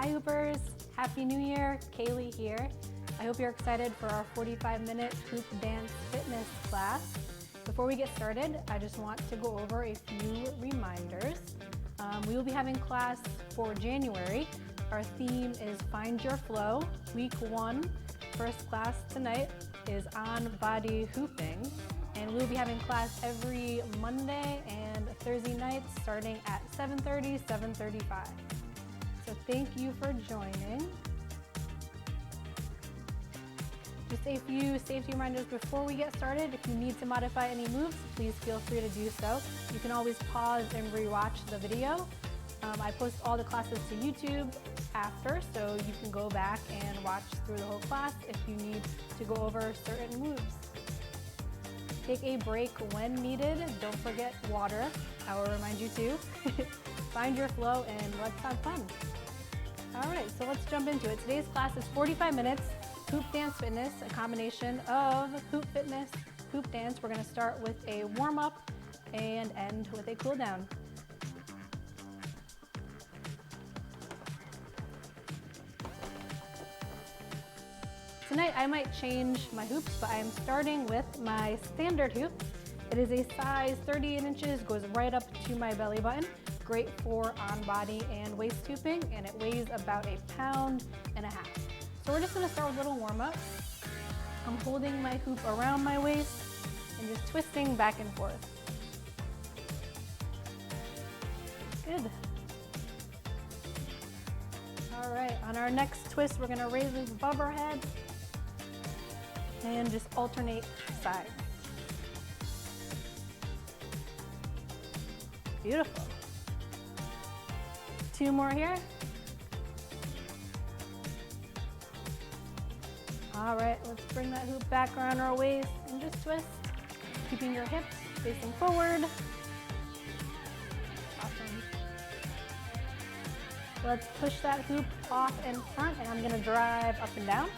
Hi Hoopers, Happy New Year, Kaylee here. I hope you're excited for our 45-minute hoop dance fitness class. Before we get started, I just want to go over a few reminders. We will be having class for January. Our theme is Find Your Flow. Week 1, first class tonight is on body hooping. And we'll be having class every Monday and Thursday nights starting at 7:30, 7:35. So thank you for joining. Just a few safety reminders before we get started. If you need to modify any moves, please feel free to do so. You can always pause and re-watch the video. I post all the classes to YouTube after, so you can go back and watch through the whole class if you need to go over certain moves. Take a break when needed. Don't forget water. I will remind you too. Find your flow and let's have fun. All right, so let's jump into it. Today's class is 45 minutes, hoop dance fitness, a combination of hoop fitness, hoop dance. We're gonna start with a warm up and end with a cool down. Tonight I might change my hoops, but I'm starting with my standard hoop. It is a size 38 inches, goes right up to my belly button. Great for on body and waist hooping, and it weighs about 1.5 pounds. So we're just gonna start with a little warm up. I'm holding my hoop around my waist and just twisting back and forth. Good. All right, on our next twist, we're gonna raise it above our head and just alternate sides. Beautiful. 2 more here. All right, let's bring that hoop back around our waist and just twist, keeping your hips facing forward. Awesome. Let's push that hoop off in front, and I'm gonna drive up and down.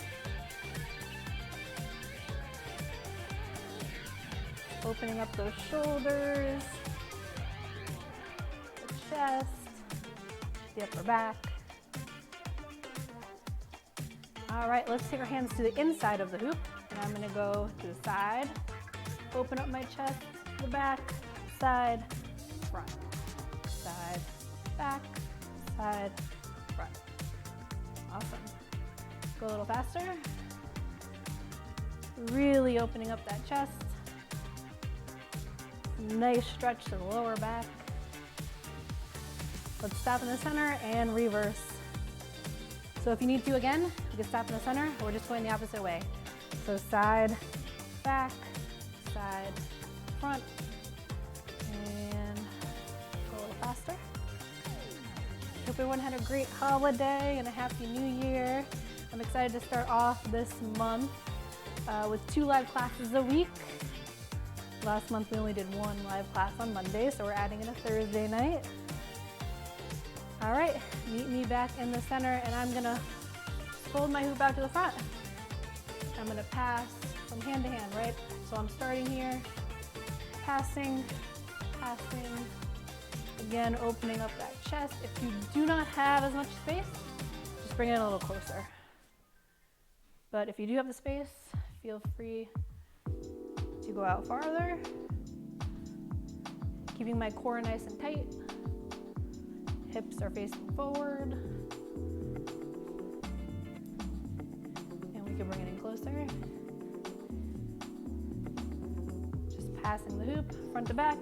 Opening up those shoulders, the chest, the upper back. All right, let's take our hands to the inside of the hoop, and I'm gonna go to the side, open up my chest, the back, side, front, side, back, side, front. Awesome. Go a little faster. Really opening up that chest. Nice stretch to the lower back. Let's stop in the center and reverse. So if you need to again, you can stop in the center. We're just going the opposite way. So side, back, side, front, and go a little faster. Hope everyone had a great holiday and a happy new year. I'm excited to start off this month with 2 live classes a week. Last month we only did 1 live class on Monday, so we're adding in a Thursday night. All right, meet me back in the center, and I'm gonna fold my hoop out to the front. I'm gonna pass from hand to hand, right? So I'm starting here, passing, passing. Again, opening up that chest. If you do not have as much space, just bring it a little closer. But if you do have the space, feel free to go out farther. Keeping my core nice and tight. Hips are facing forward. And we can bring it in closer. Just passing the hoop, front to back.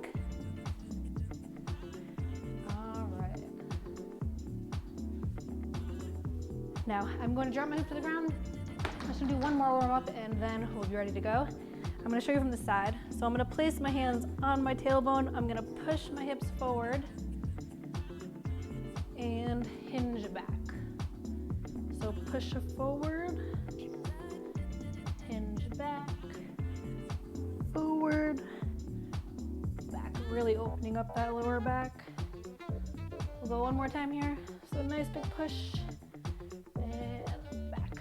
All right. Now, I'm going to drop my hoop to the ground. I'm just gonna do 1 more warm up and then we'll be ready to go. I'm gonna show you from the side. So I'm gonna place my hands on my tailbone. I'm gonna push my hips forward and hinge back. So push it forward, hinge back, forward, back. Really opening up that lower back. We'll go 1 more time here. So nice big push and back.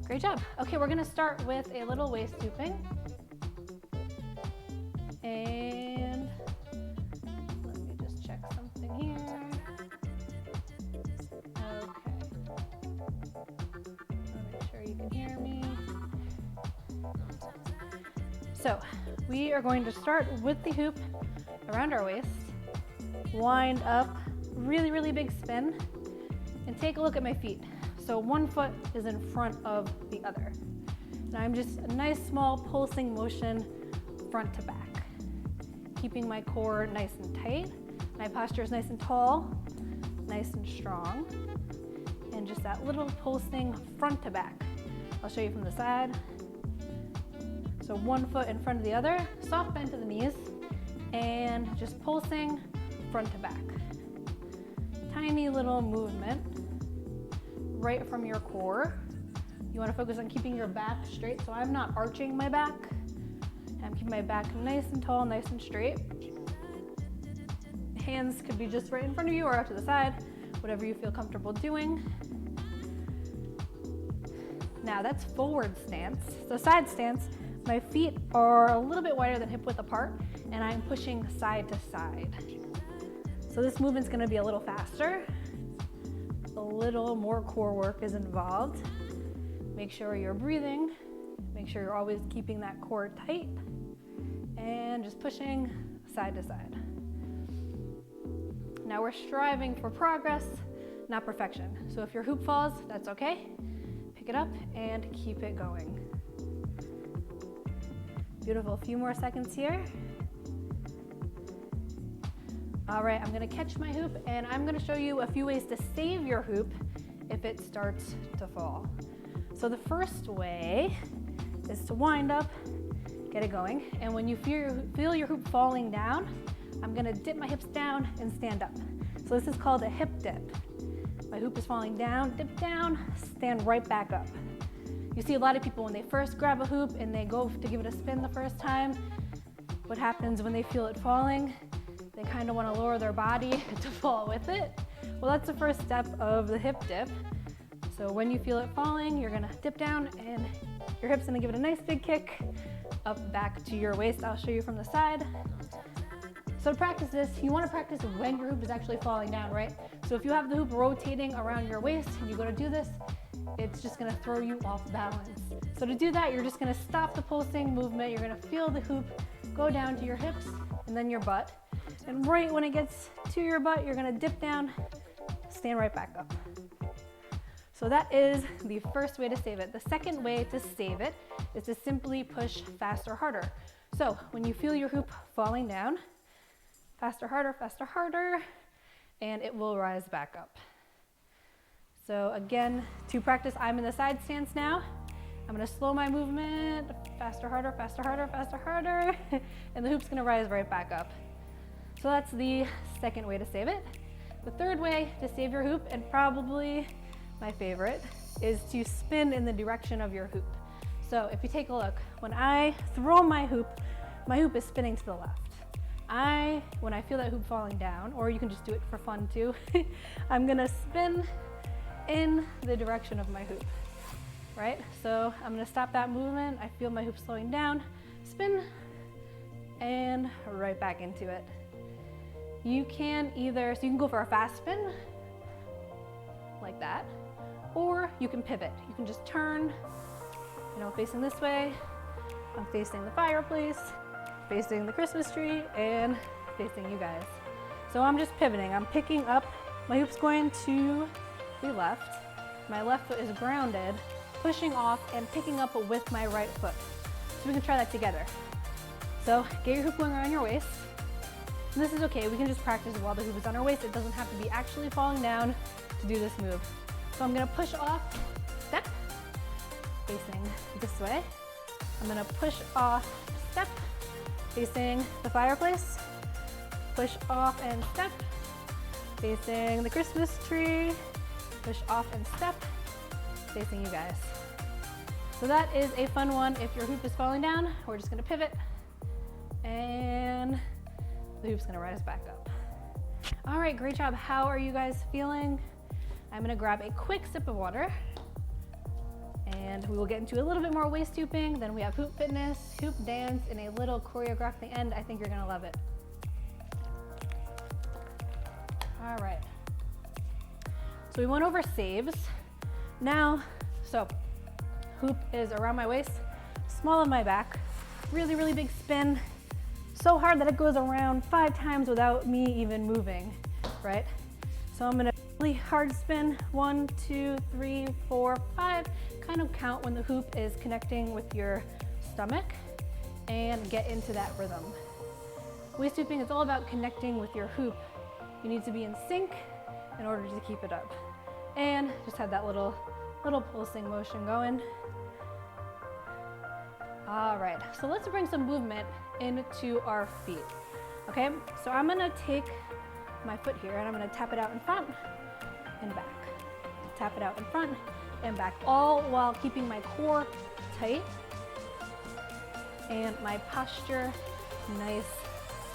Great job. Okay, we're gonna start with a little waist hooping. And let me just check something here. Okay. So we are going to start with the hoop around our waist, wind up, really, really big spin, and take a look at my feet. So one foot is in front of the other. Now I'm just a nice small pulsing motion front to back, keeping my core nice and tight. My posture is nice and tall, nice and strong, and just that little pulsing front to back. I'll show you from the side. So one foot in front of the other, soft bend to the knees, and just pulsing front to back. Tiny little movement right from your core. You want to focus on keeping your back straight, so I'm not arching my back. I'm keeping my back nice and tall, nice and straight. Hands could be just right in front of you or out to the side, whatever you feel comfortable doing. Now that's forward stance. So side stance, my feet are a little bit wider than hip width apart, and I'm pushing side to side. So this movement's gonna be a little faster. A little more core work is involved. Make sure you're breathing. Make sure you're always keeping that core tight, and just pushing side to side. Now we're striving for progress, not perfection. So if your hoop falls, that's okay. Pick it up and keep it going. Beautiful, a few more seconds here. All right, I'm gonna catch my hoop and I'm gonna show you a few ways to save your hoop if it starts to fall. So the first way is to wind up, get it going, and when you feel your hoop falling down, I'm gonna dip my hips down and stand up. So this is called a hip dip. My hoop is falling down, dip down, stand right back up. You see a lot of people when they first grab a hoop and they go to give it a spin the first time, what happens when they feel it falling? They kind of want to lower their body to fall with it. Well, that's the first step of the hip dip. So when you feel it falling, you're gonna dip down and your hip's gonna give it a nice big kick up back to your waist. I'll show you from the side. So to practice this, you want to practice when your hoop is actually falling down, right? So if you have the hoop rotating around your waist and you go to do this, it's just going to throw you off balance. So to do that, you're just going to stop the pulsing movement. You're going to feel the hoop go down to your hips and then your butt. And right when it gets to your butt, you're going to dip down, stand right back up. So that is the first way to save it. The second way to save it is to simply push faster, harder. So when you feel your hoop falling down, faster, harder, and it will rise back up. So again, to practice, I'm in the side stance now. I'm gonna slow my movement, faster, harder, and the hoop's gonna rise right back up. So that's the second way to save it. The third way to save your hoop, and probably my favorite, is to spin in the direction of your hoop. So if you take a look, when I throw my hoop is spinning to the left. When I feel that hoop falling down, or you can just do it for fun too, I'm gonna spin in the direction of my hoop, right? So I'm gonna stop that movement. I feel my hoop slowing down, spin, and right back into it. You can go for a fast spin, like that, or you can pivot. You can just turn, facing this way. I'm facing the fireplace, facing the Christmas tree, and facing you guys. So I'm just pivoting. I'm picking up, my hoop's going to the left. My left foot is grounded, pushing off and picking up with my right foot. So we can try that together. So get your hoop going around your waist. And this is okay, we can just practice while the hoop is on our waist. It doesn't have to be actually falling down to do this move. So I'm gonna push off, step, facing this way. I'm gonna push off, step, facing the fireplace, push off and step, facing the Christmas tree, push off and step, facing you guys. So that is a fun one. If your hoop is falling down, we're just gonna pivot and the hoop's gonna rise back up. All right, great job. How are you guys feeling? I'm gonna grab a quick sip of water and we will get into a little bit more waist hooping. Then we have hoop fitness, hoop dance, and a little choreograph at the end. I think you're gonna love it. All right. So we went over saves. Now, so hoop is around my waist, small of my back. really, really big spin, so hard that it goes around 5 times without me even moving, right? So I'm gonna really hard spin, 1, 2, 3, 4, 5, kind of count when the hoop is connecting with your stomach and get into that rhythm. Waist hooping is all about connecting with your hoop. You need to be in sync in order to keep it up. And just have that little pulsing motion going. All right, so let's bring some movement into our feet. Okay, so I'm gonna take my foot here and I'm gonna tap it out in front and back. Tap it out in front and back, all while keeping my core tight and my posture nice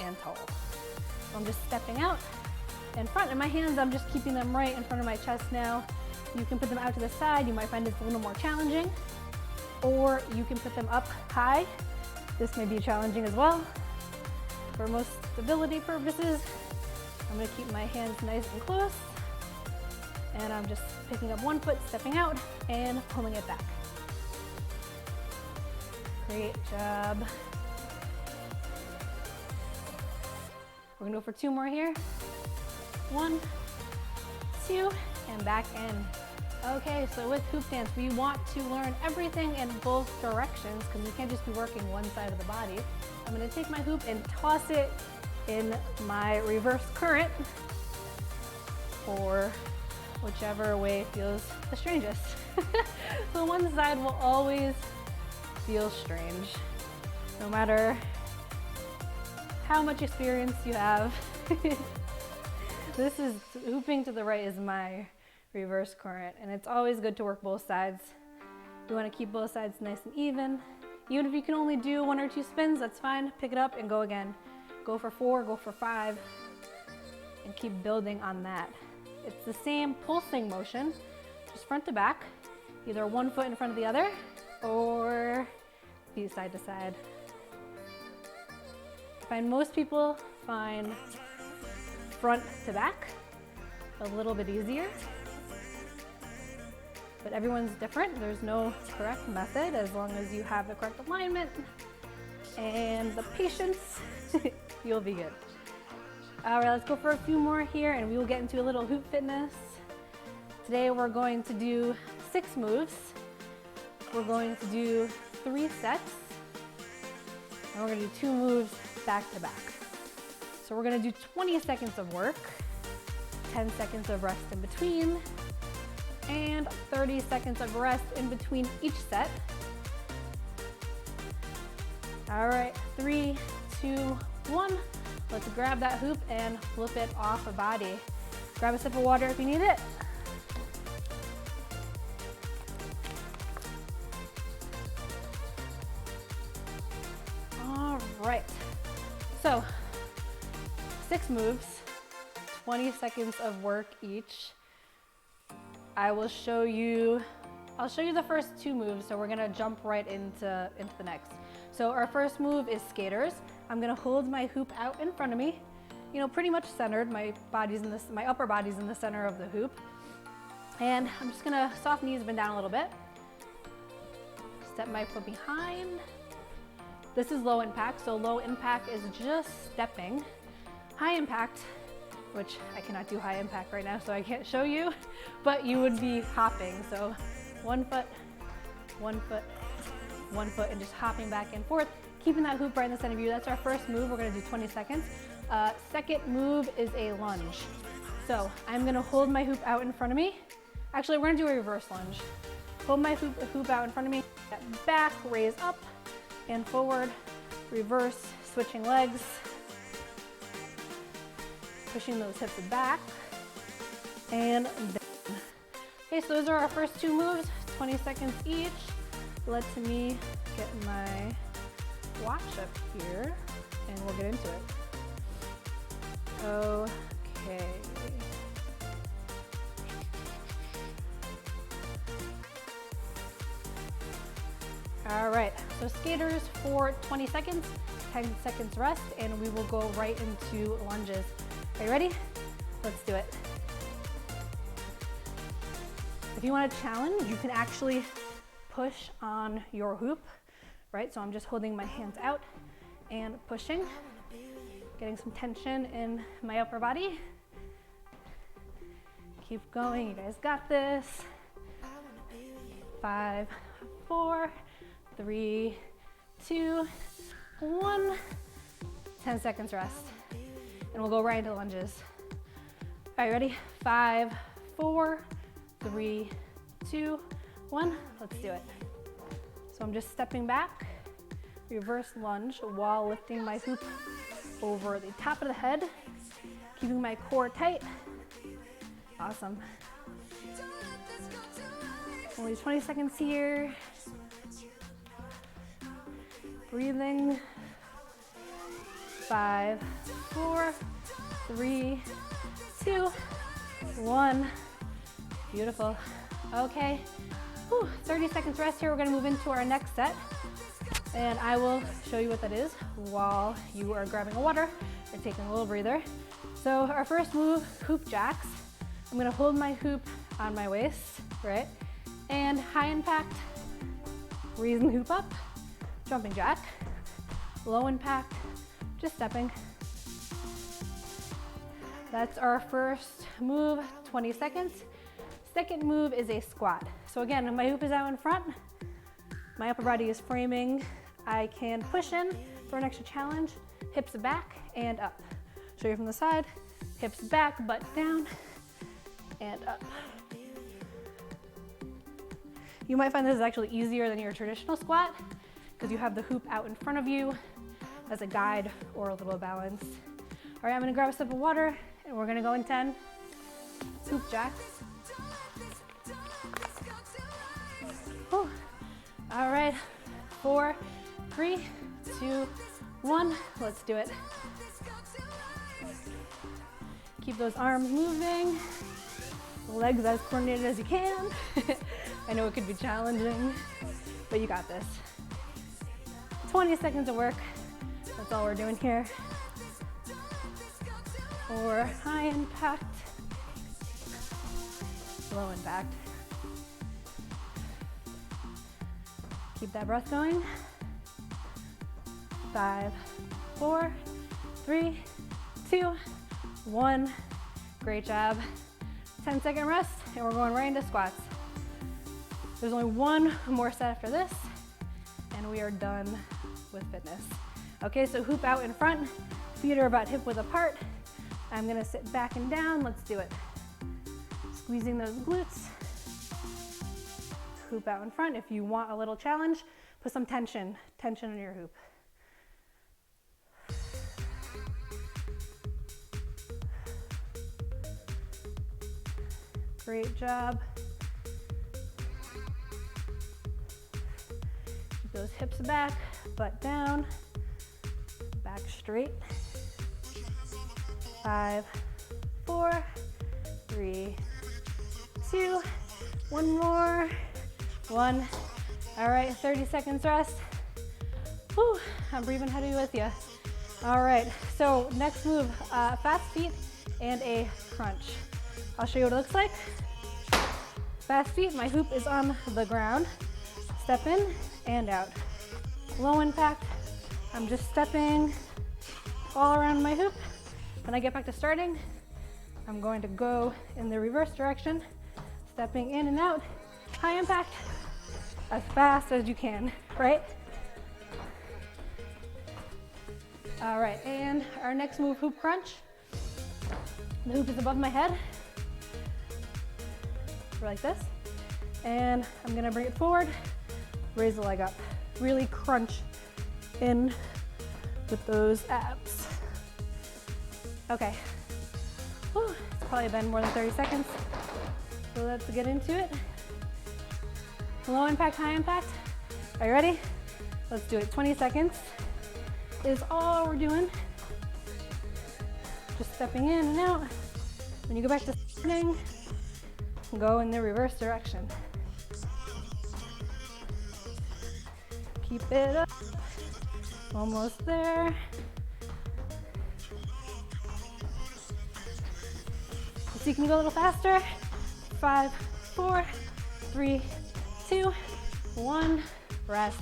and tall. So I'm just stepping out in front, and my hands, I'm just keeping them right in front of my chest now. You can put them out to the side. You might find it's a little more challenging, or you can put them up high. This may be challenging as well. For most stability purposes, I'm gonna keep my hands nice and close, and I'm just picking up one foot, stepping out, and pulling it back. Great job. We're gonna go for 2 more here. 1, 2, and back in. Okay, so with hoop dance, we want to learn everything in both directions because we can't just be working one side of the body. I'm gonna take my hoop and toss it in my reverse current, or whichever way feels the strangest. So one side will always feel strange, no matter how much experience you have. This is hooping to the right is my reverse current, and it's always good to work both sides. You want to keep both sides nice and even. Even if you can only do 1 or 2 spins, that's fine. Pick it up and go again. Go for 4, go for 5, and keep building on that. It's the same pulsing motion, just front to back, either one foot in front of the other or feet side to side. I find most people find front to back a little bit easier, but everyone's different. There's no correct method. As long as you have the correct alignment and the patience, you'll be good. All right, let's go for a few more here and we will get into a little hoop fitness. Today we're going to do 6 moves. We're going to do 3 sets, and we're gonna do 2 moves back to back. So we're gonna do 20 seconds of work, 10 seconds of rest in between, and 30 seconds of rest in between each set. All right, 3, 2, 1. Let's grab that hoop and flip it off a body. Grab a sip of water if you need it. All right, so 6 moves, 20 seconds of work each. I'll show you the first 2 moves, so we're gonna jump right into the next. So our first move is skaters. I'm gonna hold my hoop out in front of me, you know, pretty much centered. My upper body's in the center of the hoop. And I'm just gonna soft knees, bend down a little bit. Step my foot behind. This is low impact, so low impact is just stepping. High impact, which I cannot do high impact right now, so I can't show you, but you would be hopping. So 1 foot, 1 foot, 1 foot, and just hopping back and forth, keeping that hoop right in the center of you. That's our first move. We're gonna do 20 seconds. Second move is a lunge. So I'm gonna hold my hoop out in front of me. Actually, we're gonna do a reverse lunge. Hold my hoop out in front of me, back, raise up and forward, reverse, switching legs, pushing those hips back and down. Okay, so those are our first 2 moves, 20 seconds each. Let me get my watch up here and we'll get into it. Okay. All right, so skaters for 20 seconds, 10 seconds rest, and we will go right into lunges. Are you ready? Let's do it. If you want a challenge, you can actually push on your hoop right? So I'm just holding my hands out and pushing, getting some tension in my upper body. Keep going, you guys got this. 5, 4, 3, 2, 1. 10 seconds rest. And we'll go right into lunges. All right, ready? 5, 4, 3, 2, 1. Let's do it. So I'm just stepping back, reverse lunge while lifting my hoop over the top of the head, keeping my core tight. Awesome. Only 20 seconds here. Breathing. 5, 4, 3, 2, 1. Beautiful. Okay. Whew, 30 seconds rest here. We're going to move into our next set. And I will show you what that is while you are grabbing a water or taking a little breather. So our first move, hoop jacks. I'm going to hold my hoop on my waist, right? And high impact, raising the hoop up, jumping jack. Low impact, just stepping. That's our first move, 20 seconds. Second move is a squat. So again, my hoop is out in front. My upper body is framing. I can push in for an extra challenge. Hips back and up. Show you from the side. Hips back, butt down, and up. You might find this is actually easier than your traditional squat because you have the hoop out in front of you as a guide or a little balance. All right, I'm gonna grab a sip of water and we're gonna go in 10 hoop jacks. Whew. All right, 4, 3, 2, 1, let's do it. Keep those arms moving, legs as coordinated as you can. I know it could be challenging, but you got this. 20 seconds of work, that's all we're doing here. Or high impact, low impact. Keep that breath going. 5, 4, 3, 2, 1. Great job. 10-second rest, and we're going right into squats. There's only one more set after this, and we are done with fitness. Okay, so hoop out in front, feet are about hip width apart. I'm gonna sit back and down, let's do it. Squeezing those glutes. Hoop out in front. If you want a little challenge, put some tension in your hoop. Great job. Keep those hips back, butt down, back straight. 5, 4, 3, 2, one more, 1. All right, 30 seconds rest. Whew, I'm breathing heavy with you. All right, so next move, fast feet and a crunch. I'll show you what it looks like. Fast feet, my hoop is on the ground. Step in and out. Low impact, I'm just stepping all around my hoop. When I get back to starting, I'm going to go in the reverse direction, stepping in and out. High impact, as fast as you can, right? All right, and our next move, hoop crunch. The hoop is above my head. Like this, and I'm gonna bring it forward, raise the leg up, really crunch in with those abs. Okay, whew, it's probably been more than 30 seconds, so let's get into it. Low impact, high impact. Are you ready? Let's do it. 20 seconds is all we're doing. Just stepping in and out. When you go back to standing, go in the reverse direction. Keep it up. Almost there. So you can go a little faster. 5, 4, 3, 2, 1. Rest.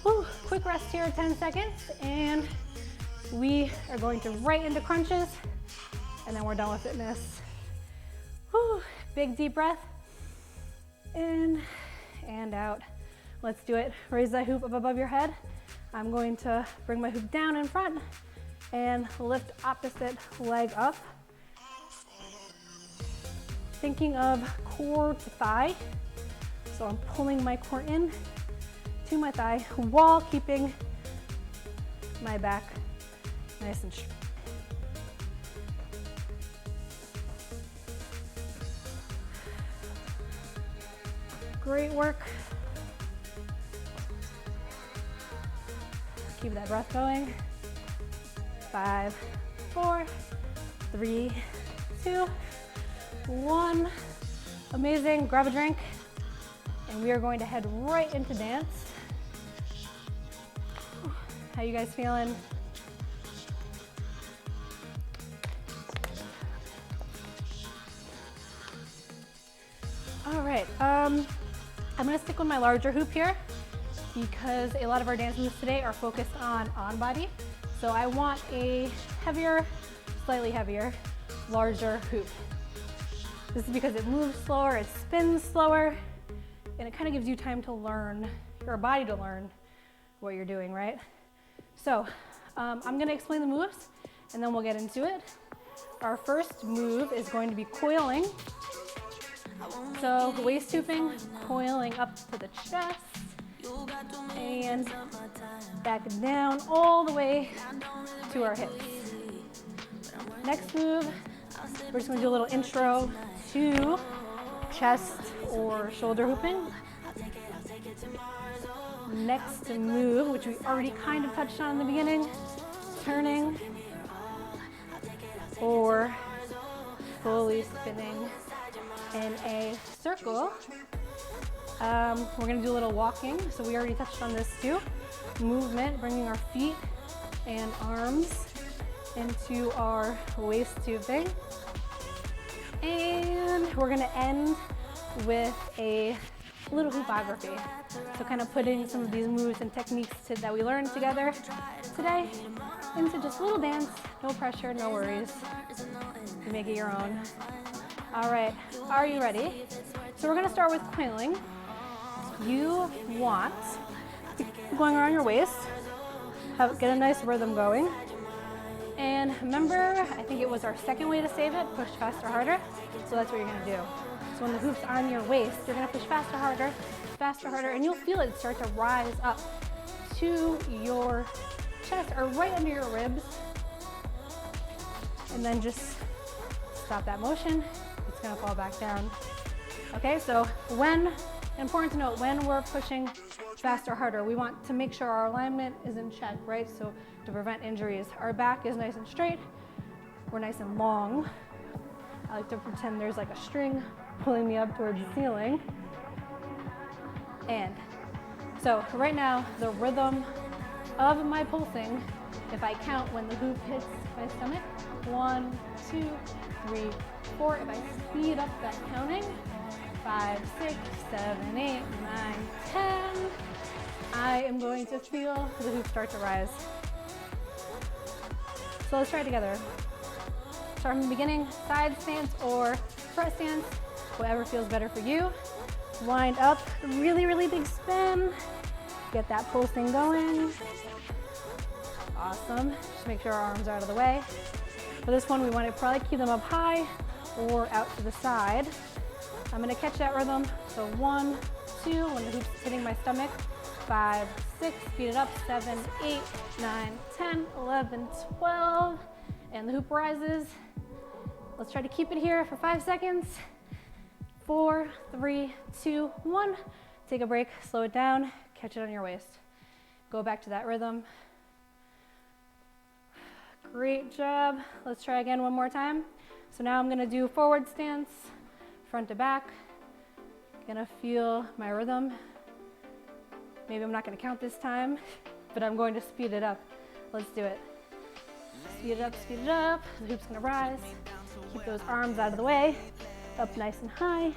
Whew, quick rest here, 10 seconds, and we are going to right into crunches, and then we're done with fitness. Whew, big deep breath, in and out. Let's do it. Raise that hoop up above your head. I'm going to bring my hoop down in front and lift opposite leg up. Thinking of core to thigh. So I'm pulling my core in to my thigh while keeping my back nice and straight. Great work. Keep that breath going. 5, 4, 3, 2, 1. Amazing. Grab a drink. And we are going to head right into dance. How you guys feeling? All right. I'm going to stick with my larger hoop here because a lot of our dance moves today are focused on body. So I want a heavier, slightly heavier, larger hoop. This is because it moves slower, it spins slower, and it kind of gives you time to learn, your body to learn what you're doing, right? So I'm going to explain the moves and then we'll get into it. Our first move is going to be coiling. So waist hooping, coiling up to the chest, and back down all the way to our hips. Next move, we're just going to do a little intro to chest or shoulder hooping. Next move, which we already kind of touched on in the beginning, turning or fully spinning in a circle. We're going to do a little walking, so we already touched on this too. Movement, bringing our feet and arms into our waist tubing. And we're going to end with a little hoopography. So kind of putting some of these moves and techniques that we learned together today into just a little dance. No pressure, no worries. You make it your own. All right, are you ready? So we're going to start with coiling. You want going around your waist, get a nice rhythm going. And remember, I think it was our second way to save it, push faster, harder. So that's what you're going to do. So when the hoop's on your waist, you're going to push faster, harder, and you'll feel it start to rise up to your chest or right under your ribs. And then just stop that motion. It's going to fall back down. Okay, so important to note, when we're pushing faster, harder, we want to make sure our alignment is in check, right? So to prevent injuries, our back is nice and straight. We're nice and long. I like to pretend there's like a string pulling me up towards the ceiling. And so right now, the rhythm of my pulsing, if I count when the hoop hits my stomach, 1, 2, 3, 4. If I speed up that counting, 5, 6, 7, 8, 9, 10, I am going to feel the hoop start to rise. So let's try it together. Start from the beginning, side stance or front stance, whatever feels better for you. Wind up, really, really big spin. Get that pulsing going. Awesome. Just make sure our arms are out of the way. For this one, we want to probably keep them up high or out to the side. I'm going to catch that rhythm. So 1, 2, when the hoop's hitting my stomach. 5, 6, speed it up. 7, 8, 9, 10, 11, 12. And the hoop rises. Let's try to keep it here for 5 seconds. 4, 3, 2, 1. Take a break, slow it down, catch it on your waist. Go back to that rhythm. Great job. Let's try again one more time. So now I'm gonna do forward stance, front to back. Gonna feel my rhythm. Maybe I'm not gonna count this time, but I'm going to speed it up. Let's do it. Speed it up, speed it up. The hoop's gonna rise. Keep those arms out of the way. Up nice and high.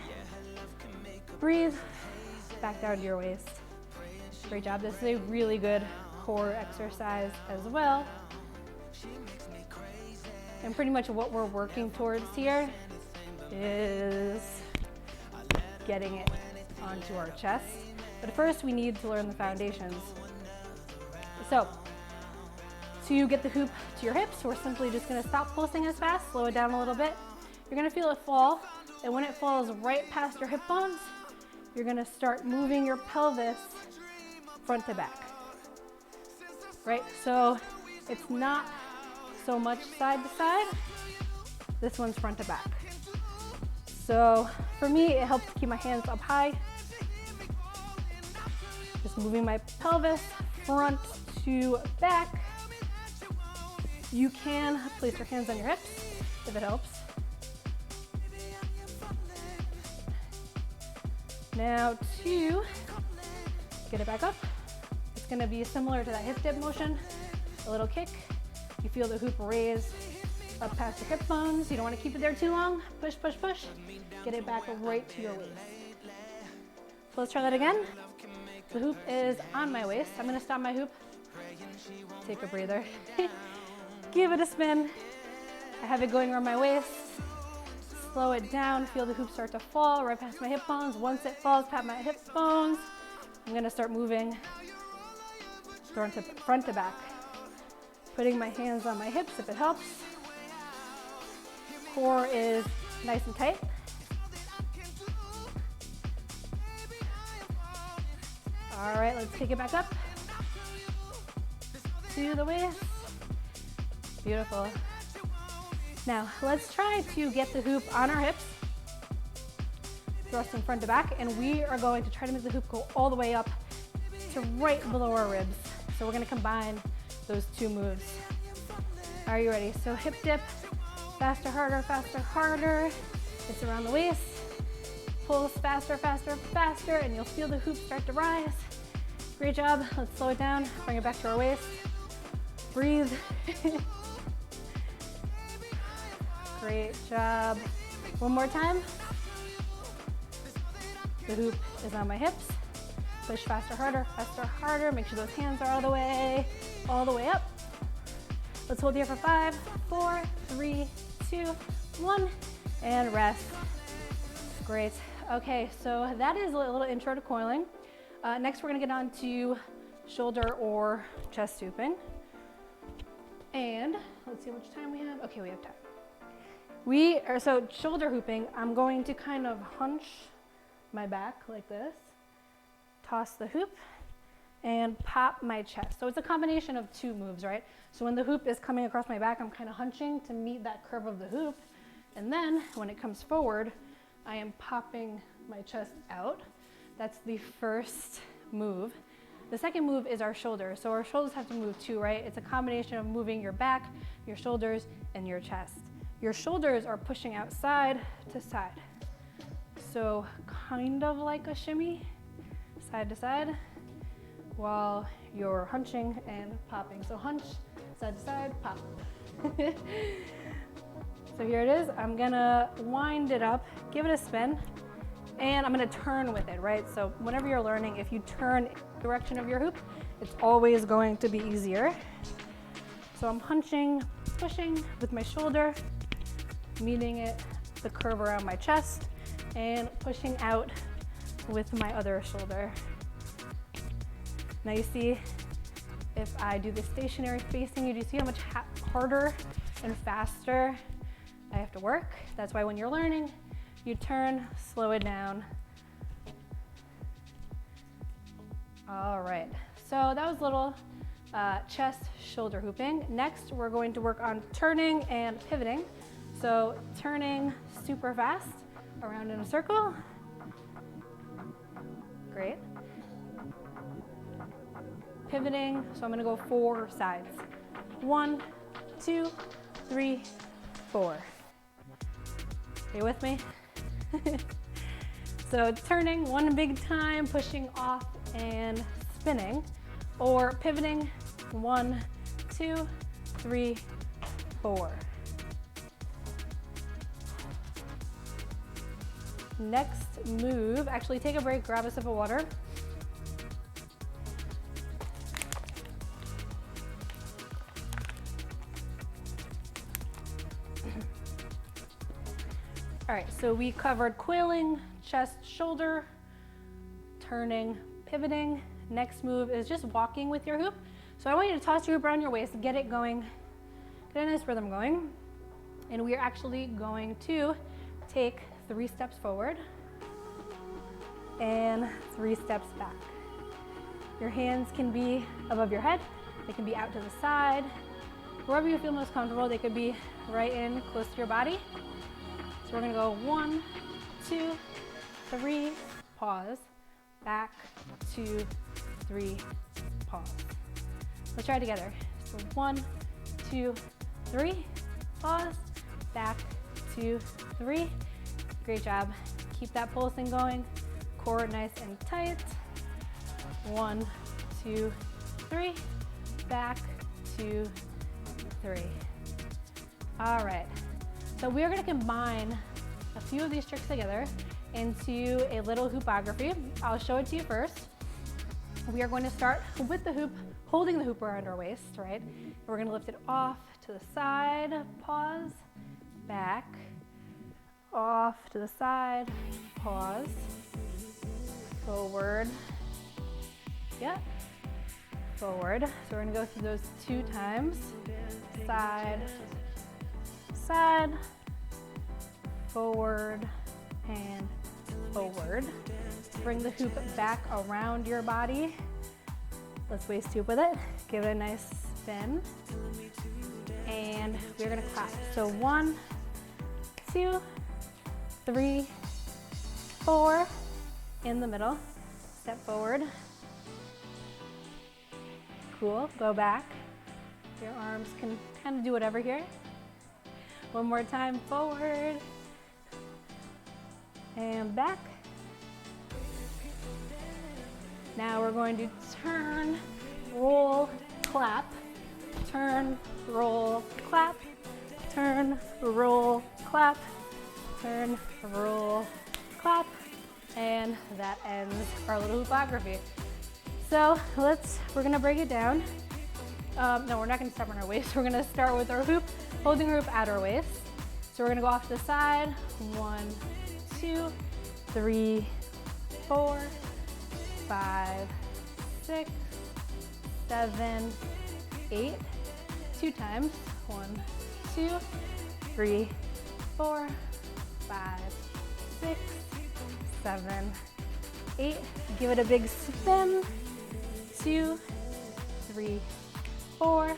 Breathe. Back down to your waist. Great job. This is a really good core exercise as well. And pretty much what we're working towards here is getting it onto our chest. But first we need to learn the foundations. So to get the hoop to your hips, we're simply just gonna stop pulsing as fast, slow it down a little bit. You're gonna feel it fall, and when it falls right past your hip bones, you're gonna start moving your pelvis front to back, right? So it's not so much side to side. This one's front to back. So for me, it helps to keep my hands up high. Just moving my pelvis front to back. You can place your hands on your hips if it helps. Now to get it back up, it's gonna be similar to that hip dip motion, a little kick. You feel the hoop raise up past your hip bones. You don't wanna keep it there too long. Push, push, push. Get it back right to your waist. So let's try that again. The hoop is on my waist. I'm gonna stop my hoop. Take a breather. Give it a spin. I have it going around my waist. Slow it down. Feel the hoop start to fall right past my hip bones. Once it falls past my hip bones, I'm gonna start moving front to back. Putting my hands on my hips if it helps. Core is nice and tight. All right, let's take it back up to the waist. Beautiful. Now, let's try to get the hoop on our hips, thrust in front to back, and we are going to try to make the hoop go all the way up to right below our ribs. So we're gonna combine those two moves. Are you ready? So hip dip, faster, harder, faster, harder. It's around the waist. Pulse faster, faster, faster, and you'll feel the hoop start to rise. Great job. Let's slow it down, bring it back to our waist. Breathe. Great job. One more time. The hoop is on my hips. Push faster, harder, faster, harder. Make sure those hands are all the way up. Let's hold here for 5, 4, 3, 2, 1, and rest. Great. Okay, so that is a little intro to coiling. Next, we're gonna get on to shoulder or chest hooping. And let's see how much time we have. Okay, we have time. So shoulder hooping, I'm going to kind of hunch my back like this, toss the hoop, and pop my chest. So it's a combination of two moves, right? So when the hoop is coming across my back, I'm kind of hunching to meet that curve of the hoop. And then when it comes forward, I am popping my chest out. That's the first move. The second move is our shoulders. So our shoulders have to move too, right? It's a combination of moving your back, your shoulders, and your chest. Your shoulders are pushing out side to side. So kind of like a shimmy, side to side, while you're hunching and popping. So hunch, side to side, pop. So here it is. I'm gonna wind it up, give it a spin, and I'm gonna turn with it, right? So whenever you're learning, if you turn in the direction of your hoop, it's always going to be easier. So I'm hunching, pushing with my shoulder, meeting it, the curve around my chest, and pushing out with my other shoulder. Now you see, if I do the stationary facing, you do see how much harder and faster I have to work? That's why when you're learning, you turn, slow it down. All right, so that was a little chest shoulder hooping. Next, we're going to work on turning and pivoting. So turning super fast, around in a circle. Great. Pivoting, so I'm gonna go 4 sides. 1, 2, 3, 4. Are you with me? So turning, one big time, pushing off and spinning, or pivoting, 1, 2, 3, 4. Next move, actually take a break, grab a sip of water. All right, so we covered coiling, chest, shoulder, turning, pivoting. Next move is just walking with your hoop. So I want you to toss your hoop around your waist, get it going, get a nice rhythm going. And we are actually going to take 3 steps forward and 3 steps back. Your hands can be above your head, they can be out to the side, wherever you feel most comfortable. They could be right in close to your body. So we're gonna go 1, 2, 3, pause, back, 2, 3, pause. Let's try it together. So 1, 2, 3, pause, back, 2, 3. Great job. Keep that pulsing going. Core nice and tight. 1, 2, 3, back, 2, 3. All right. So we are going to combine a few of these tricks together into a little hoopography. I'll show it to you first. We are going to start with the hoop, holding the hoop around our waist, right? And we're going to lift it off to the side, pause, back, off to the side, pause, forward, yeah, forward. So we're going to go through those 2 times, side, side, forward, and forward. Bring the hoop back around your body. Let's waist hoop with it. Give it a nice spin. And we're gonna clap. So 1, 2, 3, 4, in the middle. Step forward. Cool, go back. Your arms can kind of do whatever here. One more time, forward. And back. Now we're going to turn, roll, clap. Turn, roll, clap. Turn, roll, clap. Turn, roll, clap. And that ends our little hoopography. So we're gonna break it down. No, we're not gonna start on our waist. We're gonna start with our hoop, holding our hoop at our waist. So we're gonna go off to the side. 1, 2, 3, 4, 5, 6, 7, 8. 2 times. 1, 2, 3, 4, 5, 6, 7, 8. Give it a big spin. 2, 3, 4,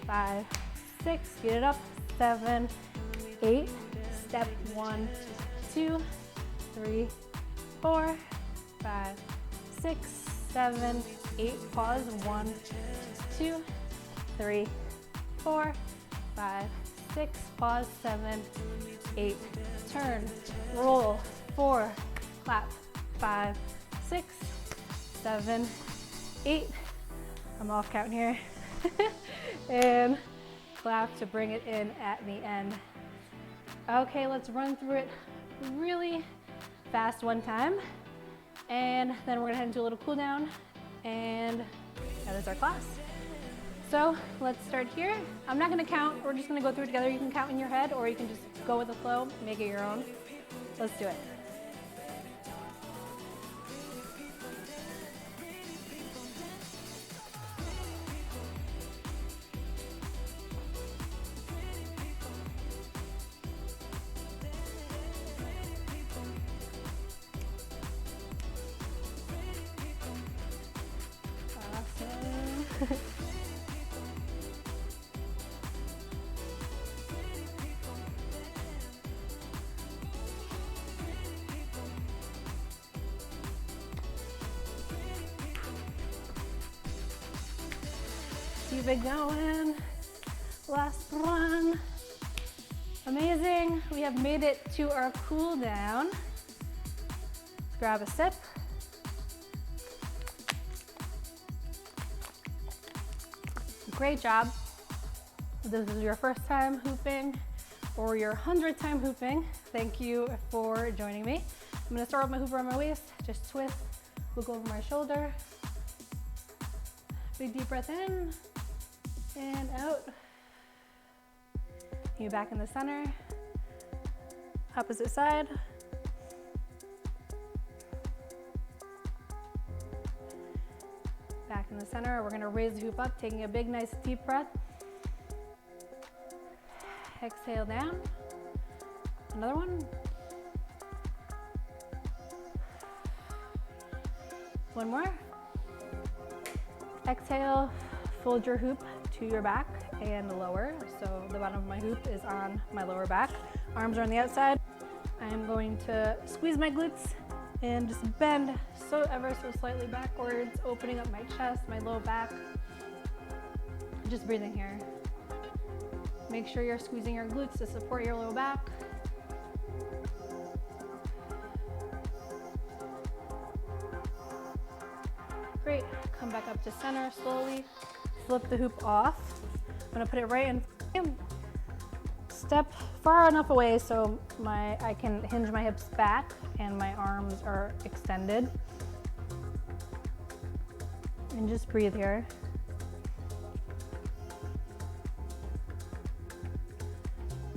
5, 6. Get it up. 7, 8. Step 1, 2, 3, 4, 5, 6, 7, 8. Pause. 1, 2, 3, 4, 5, 6. Pause. 7, 8. Turn. Roll. 4. Clap. 5, 6, 7, 8. I'm off count here. And clap to bring it in at the end. Okay, let's run through it really fast one time. And then we're gonna head into a little cool down, and that is our class. So let's start here. I'm not gonna count, we're just gonna go through it together. You can count in your head, or you can just go with the flow, make it your own. Let's do it. Keep it going. Last one. Amazing. We have made it to our cool down. Let's grab a sip. Great job. If this is your first time hooping or your 100th time hooping, thank you for joining me. I'm gonna start with my hoop around my waist, just twist, look over my shoulder. Big deep breath in and out. You back in the center. Opposite side. Back in the center. We're gonna raise the hoop up, taking a big, nice, deep breath. Exhale down. Another one. One more. Exhale, fold your hoop to your back and lower. So the bottom of my hoop is on my lower back. Arms are on the outside. I'm going to squeeze my glutes and just bend ever so slightly backwards, opening up my chest, my low back. Just breathing here. Make sure you're squeezing your glutes to support your low back. Great, come back up to center slowly. Flip the hoop off. I'm gonna put it right in. Step far enough away so I can hinge my hips back and my arms are extended. And just breathe here.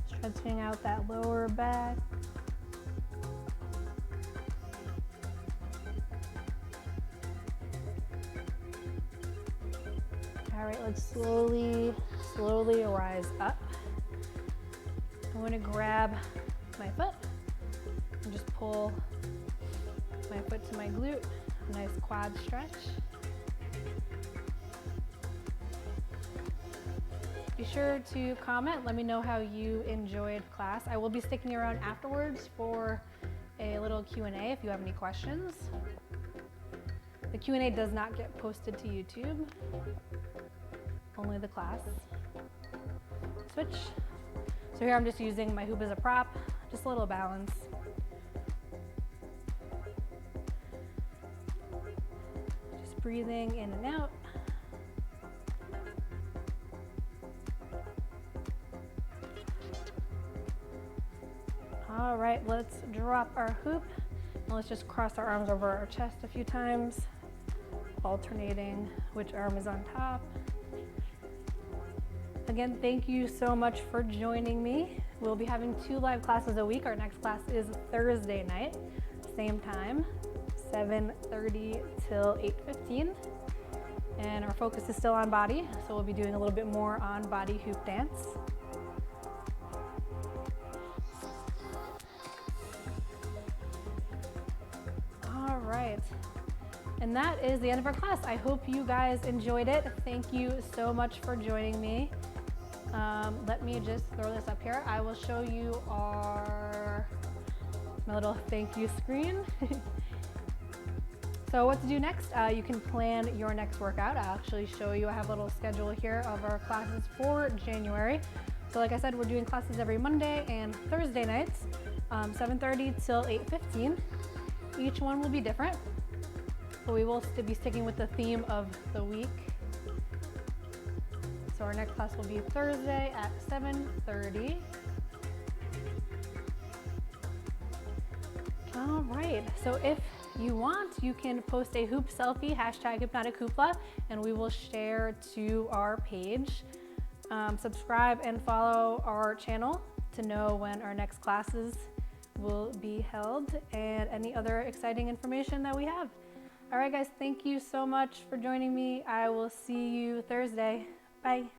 Stretching out that lower back. All right, let's slowly rise up. I'm going to grab my foot and just pull my foot to my glute. A nice quad stretch. Be sure to comment. Let me know how you enjoyed class. I will be sticking around afterwards for a little Q&A if you have any questions. The Q&A does not get posted to YouTube, only the class. Switch. So here I'm just using my hoop as a prop, just a little balance. Just breathing in and out. All right, let's drop our hoop and let's just cross our arms over our chest a few times, alternating which arm is on top. Again, thank you so much for joining me. We'll be having 2 live classes a week. Our next class is Thursday night, same time, 7:30 till 8:15. And our focus is still on body, so we'll be doing a little bit more on body hoop dance. All right. And that is the end of our class. I hope you guys enjoyed it. Thank you so much for joining me. Let me just throw this up here. I will show you my little thank you screen. So what to do next? You can plan your next workout. I'll actually show you. I have a little schedule here of our classes for January. So like I said, we're doing classes every Monday and Thursday nights, 7:30 till 8:15. Each one will be different, but we will be sticking with the theme of the week. So our next class will be Thursday at 7:30. All right, so if you want, you can post a hoop selfie, hashtag Hipnotic Hoopla, and we will share to our page. Subscribe and follow our channel to know when our next classes will be held and any other exciting information that we have. All right, guys, thank you so much for joining me. I will see you Thursday. Bye.